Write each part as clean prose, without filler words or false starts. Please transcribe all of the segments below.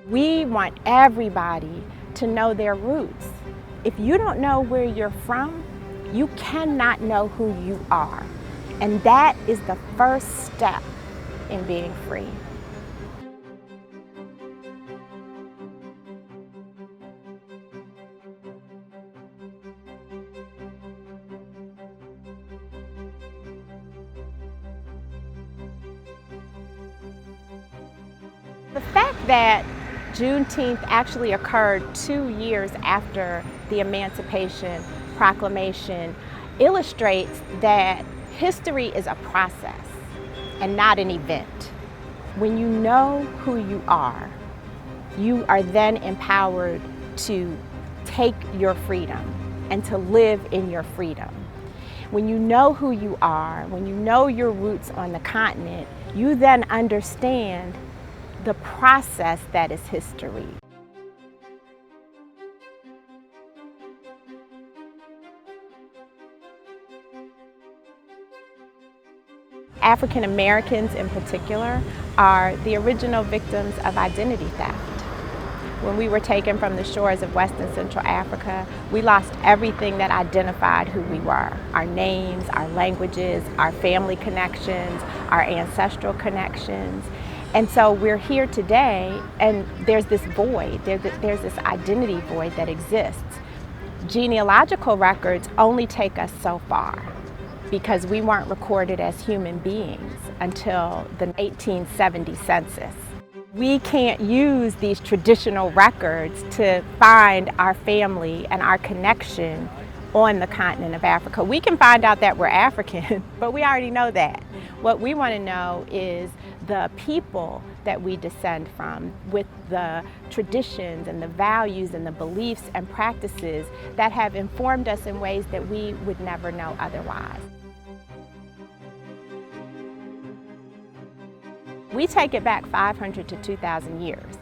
We want everybody to know their roots. If you don't know where you're from, you cannot know who you are. And that is the first step in being free. The fact that Juneteenth actually occurred 2 years after the Emancipation Proclamation illustrates that history is a process and not an event. When you know who you are then empowered to take your freedom and to live in your freedom. When you know who you are, when you know your roots on the continent, you then understand the process that is history. African Americans in particular are the original victims of identity theft. When we were taken from the shores of West and Central Africa, we lost everything that identified who we were. Our names, our languages, our family connections, our ancestral connections. And so we're here today and there's this void, there's this identity void that exists. Genealogical records only take us so far because we weren't recorded as human beings until the 1870 census. We can't use these traditional records to find our family and our connection on the continent of Africa. We can find out that we're African, but we already know that. What we want to know is the people that we descend from, with the traditions and the values and the beliefs and practices that have informed us in ways that we would never know otherwise. We take it back 500 to 2,000 years.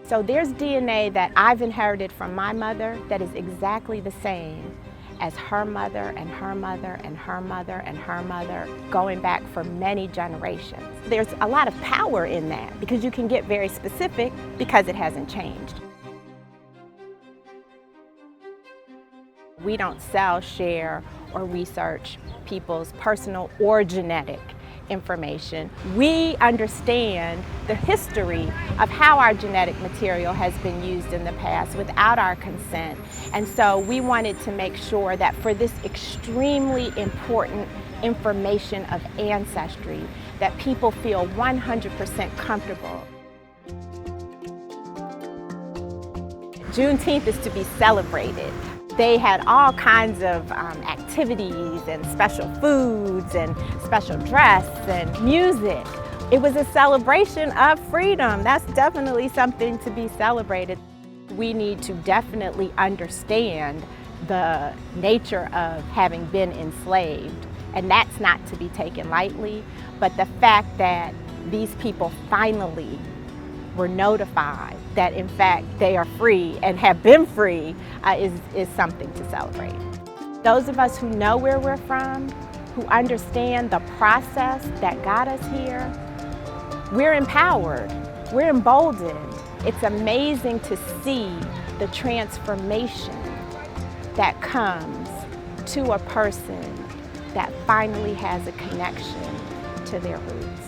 So there's DNA that I've inherited from my mother that is exactly the same as her mother and her mother and her mother and her mother, going back for many generations. There's a lot of power in that because you can get very specific because it hasn't changed. We don't sell, share, or research people's personal or genetic information. We understand the history of how our genetic material has been used in the past without our consent. And so we wanted to make sure that for this extremely important information of ancestry, that people feel 100% comfortable. Juneteenth is to be celebrated. They had all kinds of activities and special foods and special dress and music. It was a celebration of freedom. That's definitely something to be celebrated. We need to definitely understand the nature of having been enslaved, and that's not to be taken lightly. But the fact that these people finally were notified that in fact they are free and have been free is something to celebrate. Those of us who know where we're from, who understand the process that got us here, we're empowered, we're emboldened. It's amazing to see the transformation that comes to a person that finally has a connection to their roots.